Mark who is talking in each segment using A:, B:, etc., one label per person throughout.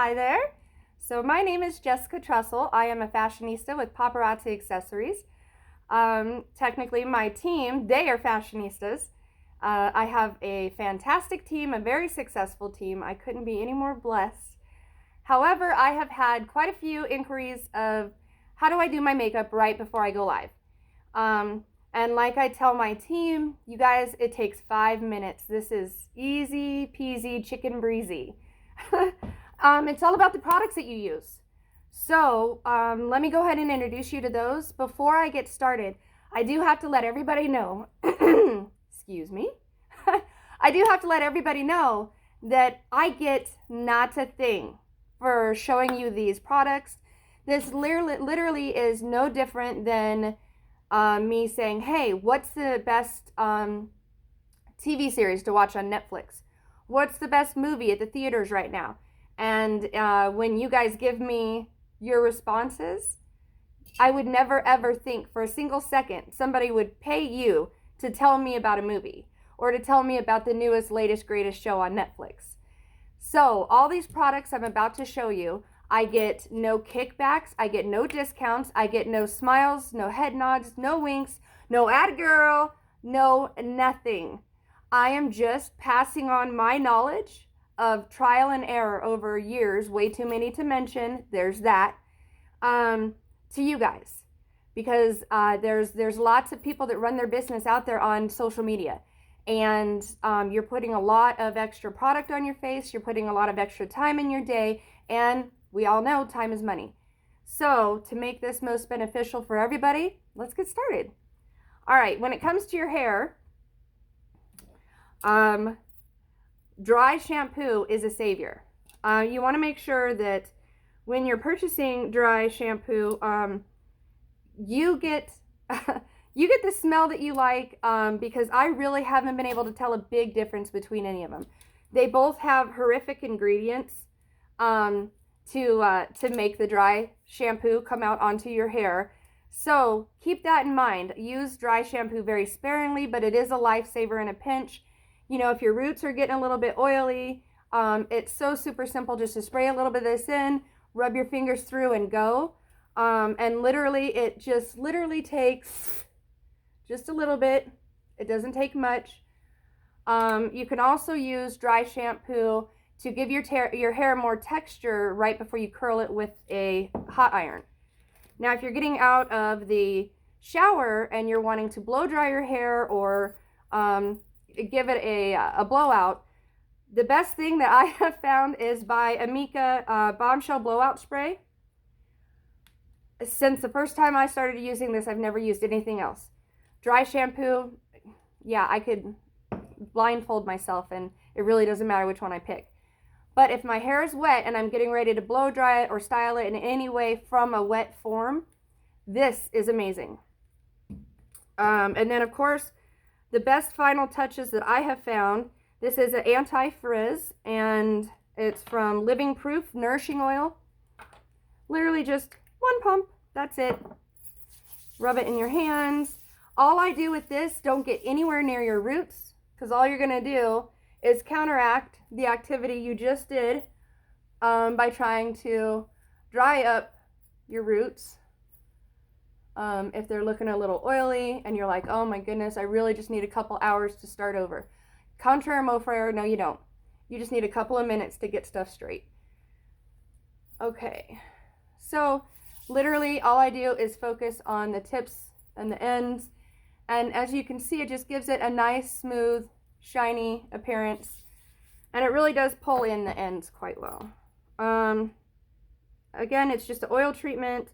A: Hi there. So my name is Jessica Trussell. I am a fashionista with Paparazzi Accessories. Technically my team, they are fashionistas. I have a fantastic team, a very successful team. I couldn't be any more blessed. However, I have had quite a few inquiries of how do I do my makeup right before I go live. And like I tell my team, you guys, it takes 5 minutes. This is easy peasy chicken breezy. It's all about the products that you use. So let me go ahead and introduce you to those. Before I get started, I do have to let everybody know, excuse me, I do have to let everybody know that I get not a thing for showing you these products. This literally is no different than me saying, hey, what's the best TV series to watch on Netflix? What's the best movie at the theaters right now? And when you guys give me your responses, I would never ever think for a single second somebody would pay you to tell me about a movie or to tell me about the newest, latest, greatest show on Netflix. So all these products I'm about to show you, I get no kickbacks, I get no discounts, I get no smiles, no head nods, no winks, no ad girl, no nothing. I am just passing on my knowledge of trial and error over years, way too many to mention, there's that, to you guys. Because there's lots of people that run their business out there on social media. And you're putting a lot of extra product on your face, you're putting a lot of extra time in your day, and we all know time is money. So to make this most beneficial for everybody, let's get started. All right, when it comes to your hair, dry shampoo is a savior. You want to make sure that when you're purchasing dry shampoo, you get you get the smell that you like, because I really haven't been able to tell a big difference between any of them. They both have horrific ingredients to make the dry shampoo come out onto your hair. So keep that in mind. Use dry shampoo very sparingly, but it is a lifesaver in a pinch. You know, if your roots are getting a little bit oily, it's so super simple just to spray a little bit of this in, rub your fingers through and go. And literally, it just takes just a little bit. It doesn't take much. You can also use dry shampoo to give your hair more texture right before you curl it with a hot iron. Now, if you're getting out of the shower and you're wanting to blow dry your hair or give it a blowout, the best thing that I have found is by Amika Bombshell Blowout Spray. Since the first time I started using this, I've never used anything else. Dry shampoo, yeah, I could blindfold myself and it really doesn't matter which one I pick. But if my hair is wet and I'm getting ready to blow dry it or style it in any way from a wet form, this is amazing. And then of course, the best final touches that I have found, this is an anti-frizz and it's from Living Proof Nourishing Oil. Literally just one pump, that's it. Rub it in your hands. All I do with this, don't get anywhere near your roots, because all you're gonna do is counteract the activity you just did by trying to dry up your roots. If they're looking a little oily and you're like, oh my goodness, I really just need a couple hours to start over. Contraire mot frere, no you don't. You just need a couple of minutes to get stuff straight. Okay, so literally all I do is focus on the tips and the ends. And as you can see, it just gives it a nice, smooth, shiny appearance. And it really does pull in the ends quite well. Again, it's just an oil treatment.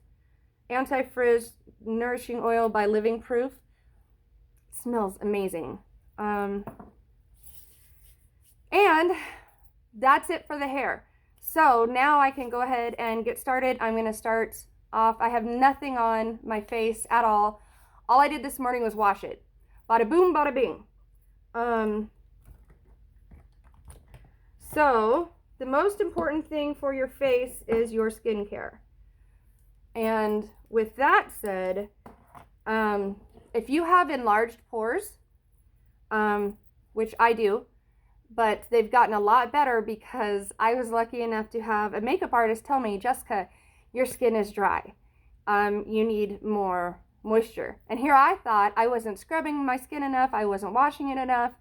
A: Anti-frizz nourishing oil by Living Proof. It smells amazing. And that's it for the hair. So now I can go ahead and get started. I'm going to start off. I have nothing on my face at all. All I did this morning was wash it. Bada boom, bada bing. So the most important thing for your face is your skincare. And with that said, if you have enlarged pores, which I do, but they've gotten a lot better because I was lucky enough to have a makeup artist tell me, Jessica, your skin is dry. You need more moisture. And here I thought I wasn't scrubbing my skin enough, I wasn't washing it enough,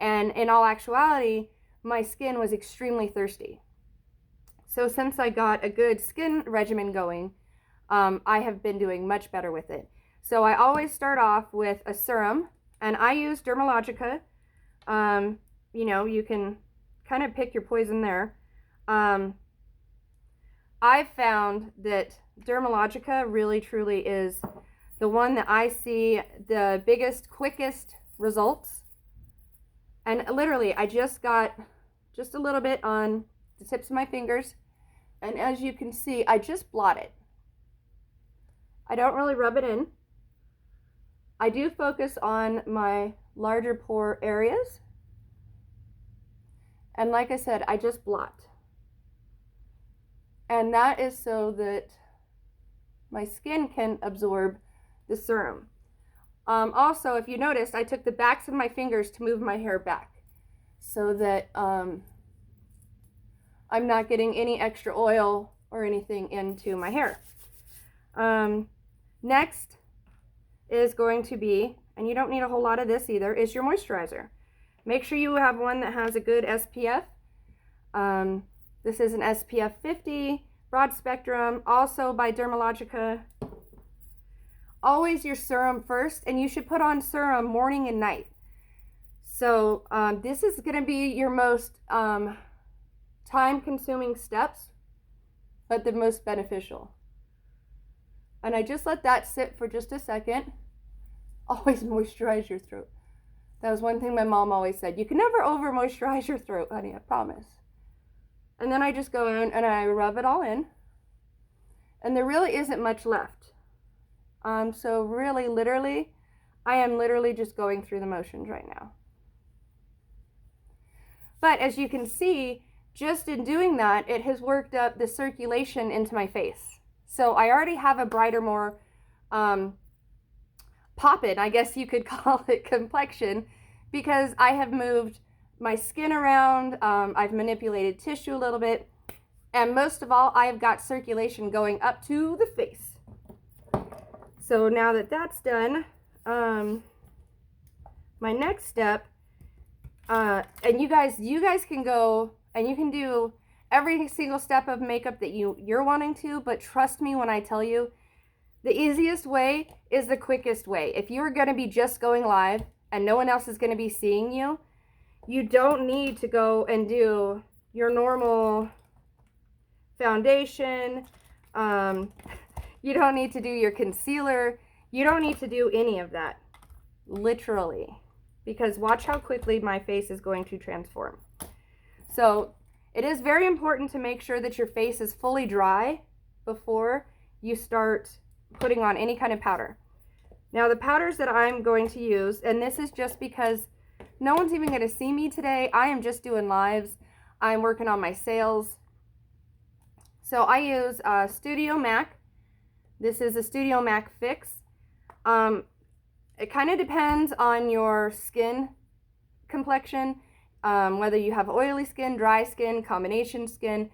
A: and in all actuality, my skin was extremely thirsty. So since I got a good skin regimen going, I have been doing much better with it. So I always start off with a serum, and I use Dermalogica. You know, you can kind of pick your poison there. I've found that Dermalogica really truly is the one that I see the biggest, quickest results. And literally, I just got just a little bit on the tips of my fingers. And as you can see, I just blot it. I don't really rub it in. I do focus on my larger pore areas. And like I said, I just blot. And that is so that my skin can absorb the serum. Also, if you noticed, I took the backs of my fingers to move my hair back so that I'm not getting any extra oil or anything into my hair. Next is going to be, and you don't need a whole lot of this either, is your moisturizer. Make sure you have one that has a good SPF. This is an SPF 50, broad spectrum, also by Dermalogica. Always your serum first, and you should put on serum morning and night. So this is going to be your most time-consuming steps, but the most beneficial. And I just let that sit for just a second. Always moisturize your throat. That was one thing my mom always said. You can never over moisturize your throat, honey, I promise. And then I just go in and I rub it all in. And there really isn't much left. So really, literally, I am literally just going through the motions right now. But as you can see, just in doing that, it has worked up the circulation into my face. So I already have a brighter, more poppin', I guess you could call it, complexion, because I have moved my skin around, I've manipulated tissue a little bit, and most of all, I've got circulation going up to the face. So now that that's done, my next step, and you guys can go and you can do every single step of makeup that you're wanting to, but trust me when I tell you, the easiest way is the quickest way. If you're going to be just going live and no one else is going to be seeing you, you don't need to go and do your normal foundation. You don't need to do your concealer. You don't need to do any of that, literally, because watch how quickly my face is going to transform. So it is very important to make sure that your face is fully dry before you start putting on any kind of powder. Now the powders that I'm going to use, and this is just because no one's even going to see me today. I am just doing lives. I'm working on my sales. So I use Studio Mac. This is a Studio Mac Fix. It kind of depends on your skin complexion, whether you have oily skin, dry skin, combination skin.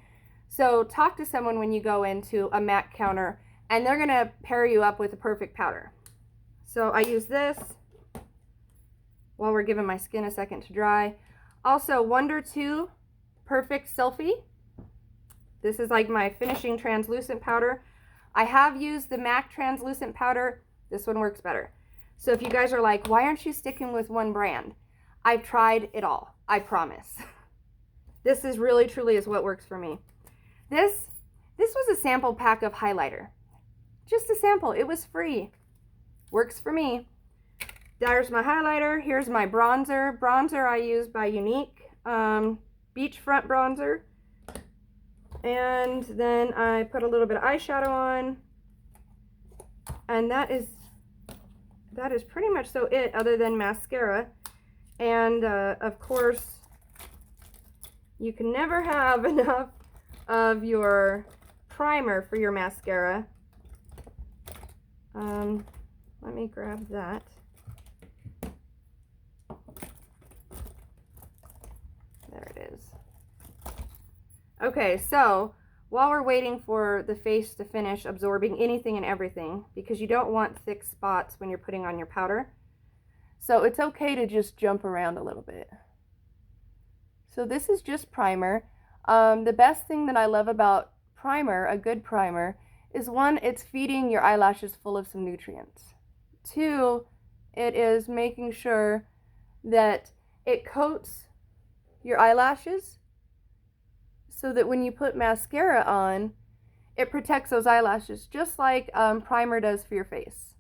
A: So talk to someone when you go into a MAC counter, and they're going to pair you up with a perfect powder. So I use this while we're giving my skin a second to dry. Also, Wonder 2 Perfect Selfie. This is like my finishing translucent powder. I have used the MAC translucent powder. This one works better. So if you guys are like, why aren't you sticking with one brand? I've tried it all, I promise. This is really, truly is what works for me. This was a sample pack of highlighter. Just a sample, it was free. Works for me. There's my highlighter. Here's my bronzer. Bronzer I use by Unique. Beachfront bronzer. And then I put a little bit of eyeshadow on. And that is pretty much so it, other than mascara. And of course, you can never have enough of your primer for your mascara. Let me grab that. Okay, so while we're waiting for the face to finish absorbing anything and everything, because you don't want thick spots when you're putting on your powder, so it's okay to just jump around a little bit. So this is just primer. The best thing that I love about primer, a good primer, is one, it's feeding your eyelashes full of some nutrients. Two, it is making sure that it coats your eyelashes so that when you put mascara on, it protects those eyelashes, just like primer does for your face.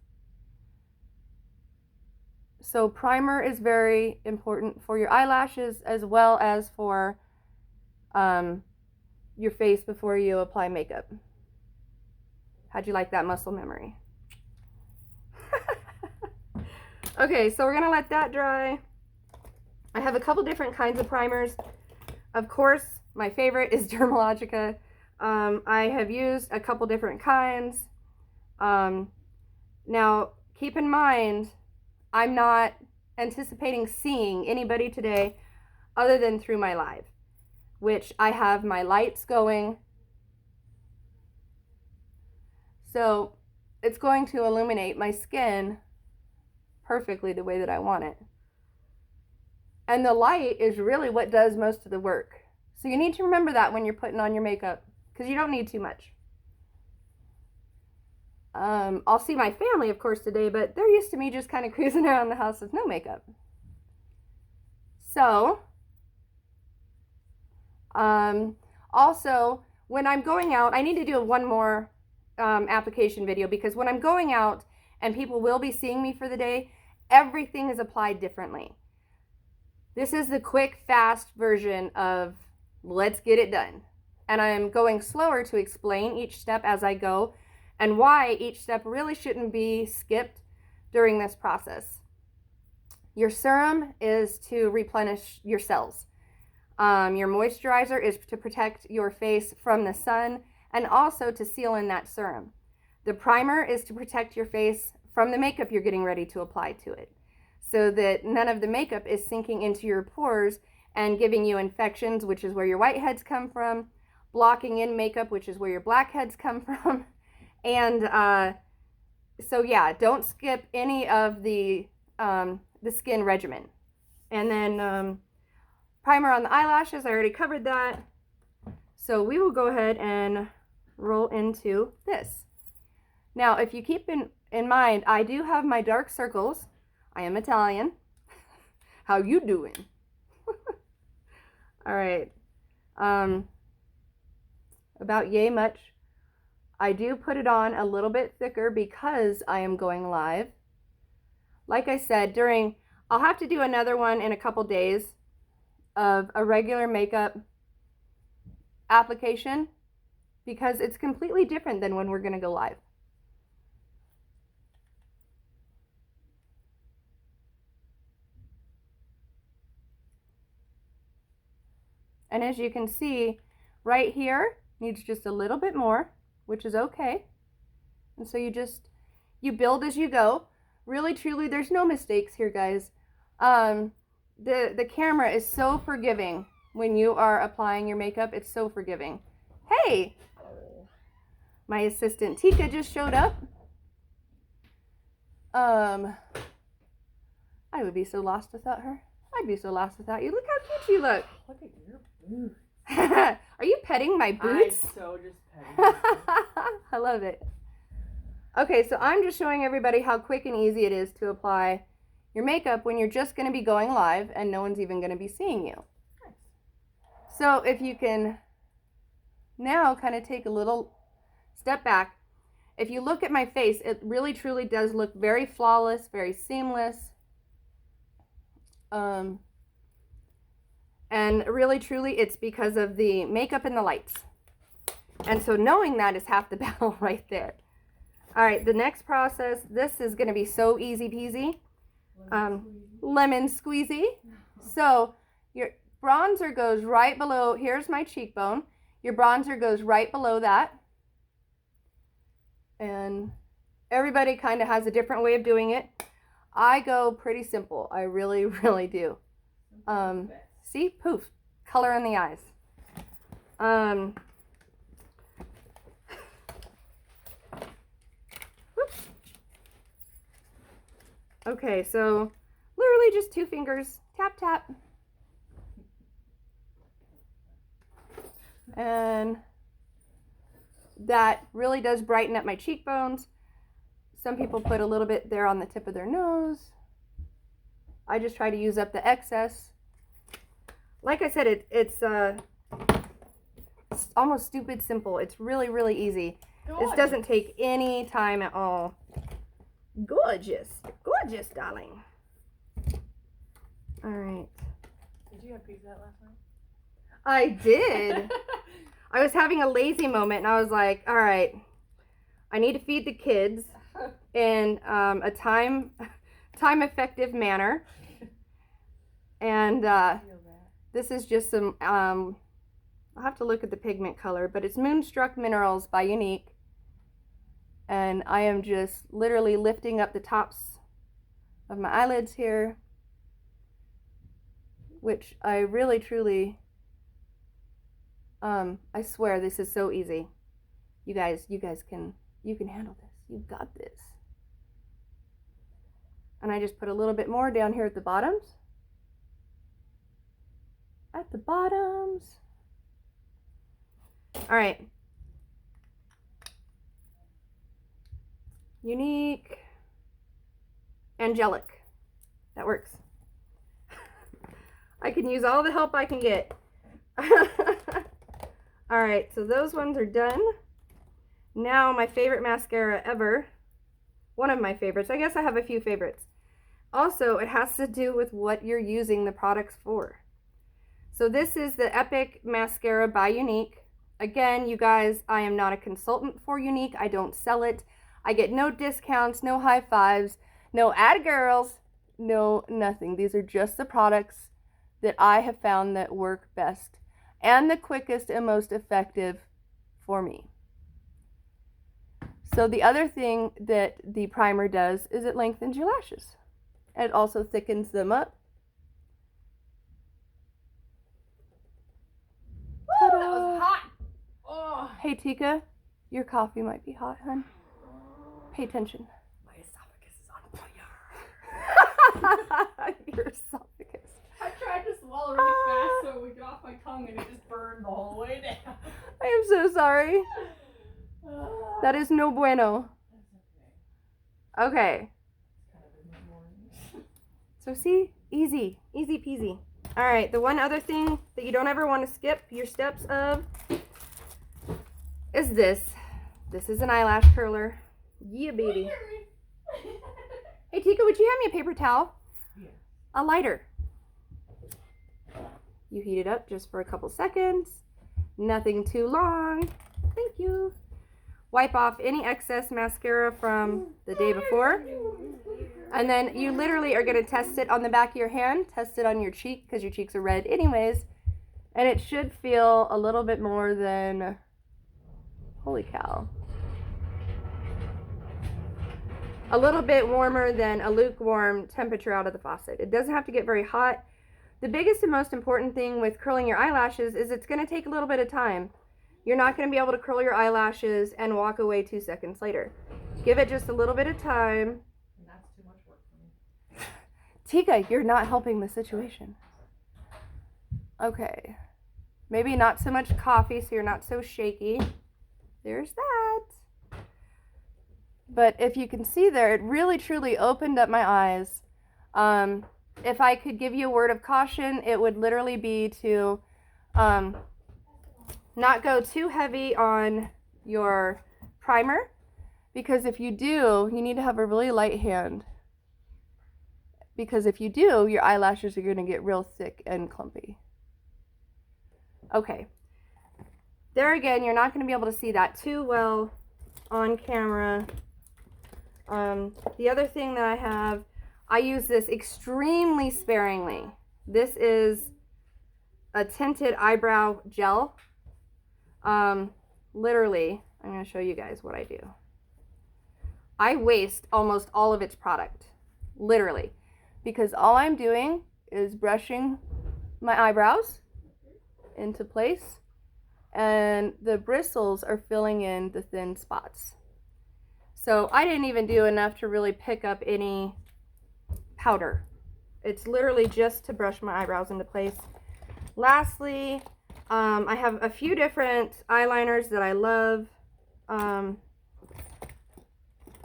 A: So primer is very important for your eyelashes as well as for your face before you apply makeup. How'd you like that muscle memory? Okay, so we're gonna let that dry. I have a couple different kinds of primers. Of course, my favorite is Dermalogica. I have used a couple different kinds. Now, keep in mind, I'm not anticipating seeing anybody today other than through my live, which I have my lights going. So it's going to illuminate my skin perfectly the way that I want it. And the light is really what does most of the work. So you need to remember that when you're putting on your makeup, because you don't need too much. I'll see my family, of course, today, but they're used to me just kind of cruising around the house with no makeup. So, also, when I'm going out, I need to do one more application video, because when I'm going out and people will be seeing me for the day, everything is applied differently. This is the quick, fast version of let's get it done. And I'm going slower to explain each step as I go and why each step really shouldn't be skipped during this process. Your serum is to replenish your cells. Your moisturizer is to protect your face from the sun and also to seal in that serum. The primer is to protect your face from the makeup you're getting ready to apply to it, so that none of the makeup is sinking into your pores and giving you infections, which is where your whiteheads come from, blocking in makeup, which is where your blackheads come from. And so yeah, don't skip any of the skin regimen. And then primer on the eyelashes, I already covered that. So we will go ahead and roll into this. Now, if you keep in mind, I do have my dark circles. I am Italian. How you doing? All right. About yay much. I do put it on a little bit thicker because I am going live. Like I said, I'll have to do another one in a couple days of a regular makeup application, because it's completely different than when we're going to go live. And as you can see, right here needs just a little bit more, which is okay. And so you build as you go. Really, truly, there's no mistakes here, guys. The camera is so forgiving when you are applying your makeup. It's so forgiving. Hey! My assistant Tika just showed up. I would be so lost without her. I'd be so lost without you. Look how cute you look.
B: Look at your boots.
A: Are you petting my boots?
B: I'm so just petting.
A: I love it. Okay, so I'm just showing everybody how quick and easy it is to apply your makeup when you're just going to be going live and no one's even going to be seeing you. So if you can now kind of take a little step back. If you look at my face, it really truly does look very flawless, very seamless. And really truly it's because of the makeup and the lights. And so knowing that is half the battle right there. All right, the next process, this is going to be so easy peasy. Lemon squeezy. So your bronzer goes right below, here's my cheekbone. Your bronzer goes right below that. And everybody kind of has a different way of doing it. I go pretty simple. I really, really do. See, poof, color in the eyes. Whoops. Okay, so literally just 2 fingers, tap, tap. And that really does brighten up my cheekbones. Some people put a little bit there on the tip of their nose. I just try to use up the excess. Like I said, it's almost stupid simple. It's really, really easy. Gorgeous. This doesn't take any time at all. Gorgeous. Gorgeous, darling. All right.
B: Did you have pizza last night?
A: I did. I was having a lazy moment and I was like, all right, I need to feed the kids in a time effective manner. And this is just some, I'll have to look at the pigment color, but it's Moonstruck Minerals by Unique. And I am just literally lifting up the tops of my eyelids here, which I really, truly, I swear this is so easy. You guys can handle this. You've got this. And I just put a little bit more down here at the bottoms. At the bottoms. All right. Unique. Angelic. That works. I can use all the help I can get. All right, so those ones are done. Now my favorite mascara ever. One of my favorites. I guess I have a few favorites. Also, it has to do with what you're using the products for. So this is the Epic Mascara by Unique. Again, you guys, I am not a consultant for Unique. I don't sell it. I get no discounts, no high fives, no ad girls, no nothing. These are just the products that I have found that work best and the quickest and most effective for me. So the other thing that the primer does is it lengthens your lashes. It also thickens them up.
B: Woo, that was hot. Oh.
A: Hey Tika, your coffee might be hot, hun. Pay attention.
B: My esophagus is on fire.
A: Your esophagus.
B: I tried to swallow really fast so it would get off my tongue and it just burned the whole way down.
A: I am so sorry. That is no bueno.
B: That's
A: Okay.
B: okay.
A: So see, easy peasy. All right, the one other thing that you don't ever want to skip your steps of is this. This is an eyelash curler. Yeah, baby. Hey, Tika, would you hand me a paper towel?
B: Yeah.
A: A lighter. You heat it up just for a couple seconds. Nothing too long. Thank you. Wipe off any excess mascara from the day before. And then you literally are going to test it on the back of your hand. Test it on your cheek because your cheeks are red anyways. And it should feel a little bit more than, holy cow, a little bit warmer than a lukewarm temperature out of the faucet. It doesn't have to get very hot. The biggest and most important thing with curling your eyelashes is it's going to take a little bit of time. You're not going to be able to curl your eyelashes and walk away 2 seconds later. Give it just a little bit of time.
B: And that's too much work for me.
A: Tika, you're not helping the situation. Okay. Maybe not so much coffee so you're not so shaky. There's that. But if you can see there, it really truly opened up my eyes. If I could give you a word of caution, it would literally be to not go too heavy on your primer, because if you do, you need to have a really light hand. Because if you do, your eyelashes are going to get real thick and clumpy. Okay. There again, you're not going to be able to see that too well on camera. The other thing that I have, I use this extremely sparingly. This is a tinted eyebrow gel. Literally, I'm going to show you guys what I do. I waste almost all of its product. Literally. Because all I'm doing is brushing my eyebrows into place and the bristles are filling in the thin spots. So I didn't even do enough to really pick up any powder. It's literally just to brush my eyebrows into place. Lastly, I have a few different eyeliners that I love.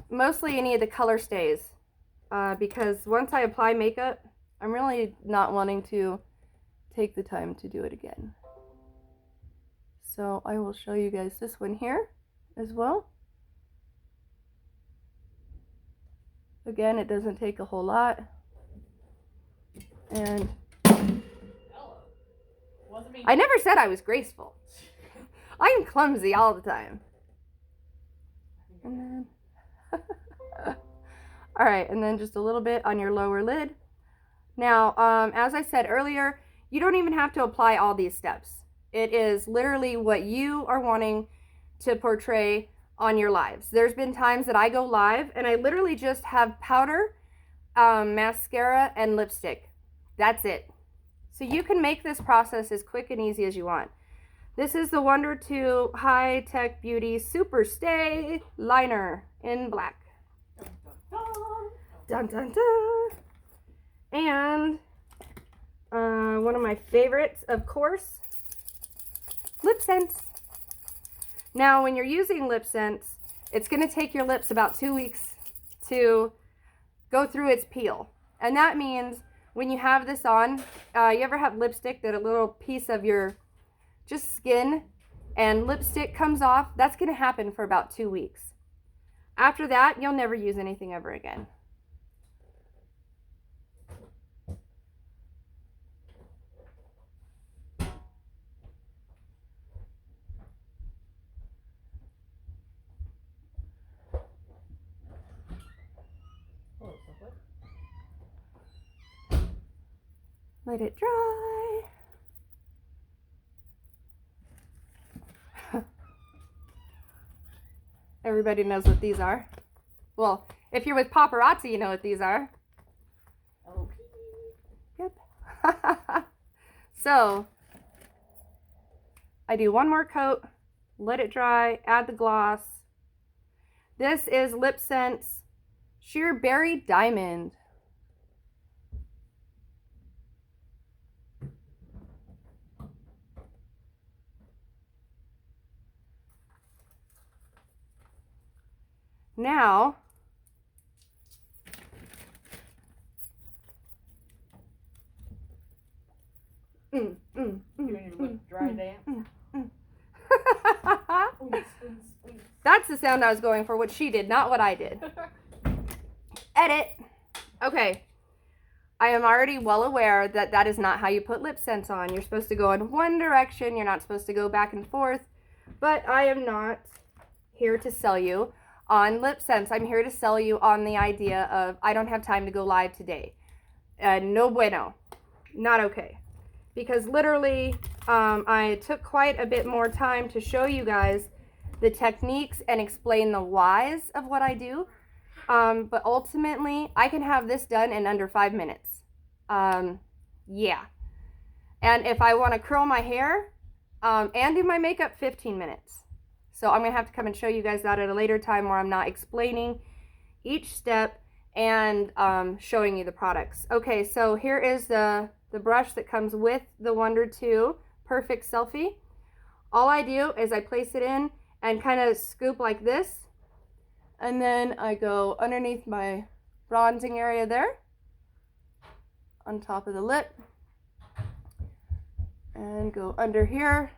A: Mostly any of the color stays, because once I apply makeup, I'm really not wanting to take the time to do it again. So I will show you guys this one here as well. Again, it doesn't take a whole lot. And I never said I was graceful. I am clumsy all the time. And then all right, and then just a little bit on your lower lid. Now, as I said earlier, you don't even have to apply all these steps. It is literally what you are wanting to portray on your lives. There's been times that I go live and I literally just have powder, mascara, and lipstick. That's it. So you can make this process as quick and easy as you want. This is the Wonder 2 High Tech Beauty Super Stay Liner in black. Dun, dun, dun. And one of my favorites, of course, lip scents. Now, when you're using lip scents, it's going to take your lips about 2 weeks to go through its peel. And that means when you have this on, you ever have lipstick that a little piece of your just skin and lipstick comes off? That's going to happen for about 2 weeks. After that, you'll never use anything ever again. Let it dry. Everybody knows what these are. Well, if you're with Paparazzi, you know what these are.
B: LP.
A: Yep. So, I do one more coat, let it dry, add the gloss. This is Lip Scent's Sheer Berry Diamond. Now,
B: You want your lip dry dance?
A: That's the sound I was going for, what she did, not what I did. Edit. Okay. I am already well aware that that is not how you put lip scents on. You're supposed to go in one direction. You're not supposed to go back and forth. But I am not here to sell you on lip scents. I'm here to sell you on the idea of I don't have time to go live today. No bueno. Not okay. Because literally, I took quite a bit more time to show you guys the techniques and explain the whys of what I do. But ultimately, I can have this done in under 5 minutes. Yeah. And if I want to curl my hair and do my makeup, 15 minutes. So I'm going to have to come and show you guys that at a later time where I'm not explaining each step and showing you the products. Okay, so here is the brush that comes with the Wonder 2 Perfect Selfie. All I do is I place it in and kind of scoop like this. And then I go underneath my bronzing area there, on top of the lip, and go under here,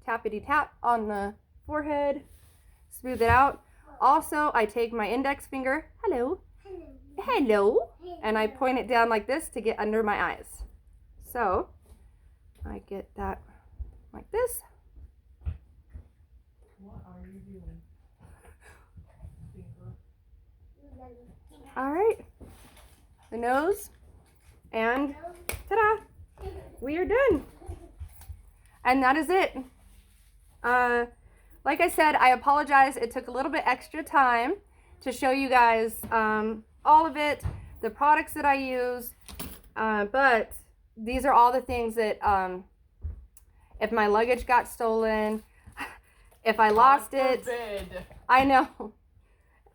A: tappity tap on the forehead, smooth it out. Also, I take my index finger, hello, and I point it down like this to get under my eyes. So, I get that like this.
B: What are you doing?
A: All right, the nose, and ta-da, we are done. And that is it. Like I said, I apologize. It took a little bit extra time to show you guys all of it, the products that I use, but these are all the things that if my luggage got stolen, If I lost
B: God
A: it,
B: forbid.
A: I know.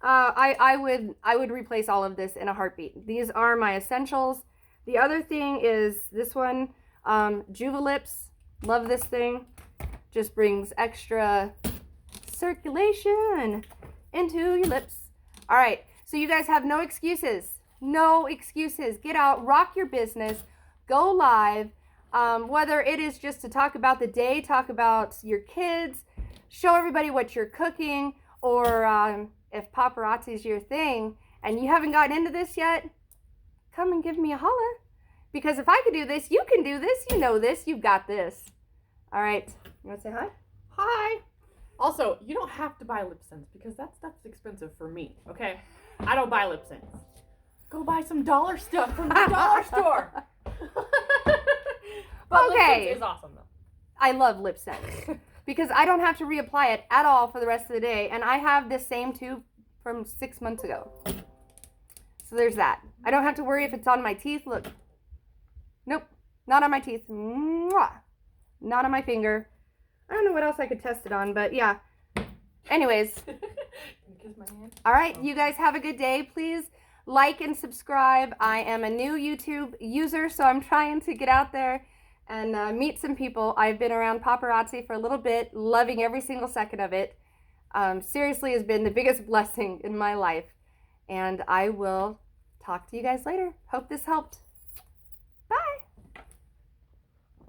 A: I would replace all of this in a heartbeat. These are my essentials. The other thing is this one, Juvalips. Love this thing. Just brings extra circulation into your lips. All right, so you guys have no excuses. No excuses. Get out, rock your business, go live. Whether it is just to talk about the day, talk about your kids, show everybody what you're cooking, or if paparazzi is your thing and you haven't gotten into this yet, come and give me a holler. Because if I could do this, you can do this. You know this. You've got this. All right. You want to say hi?
B: Hi. Also, you don't have to buy lip scents because that stuff's expensive for me, okay? I don't buy lip scents. Go buy some dollar stuff from the dollar store. But lip
A: Okay.
B: scents is awesome, though.
A: I love lip scents because I don't have to reapply it at all for the rest of the day. And I have this same tube from 6 months ago. So there's that. I don't have to worry if it's on my teeth. Look. Nope. Not on my teeth. Mwah. Not on my finger. I don't know what else I could test it on, but yeah. Anyways.
B: Kiss my hand.
A: All right. You guys have a good day. Please like and subscribe. I am a new YouTube user, so I'm trying to get out there and meet some people. I've been around paparazzi for a little bit, loving every single second of it. Seriously, has been the biggest blessing in my life. And I will talk to you guys later. Hope this helped.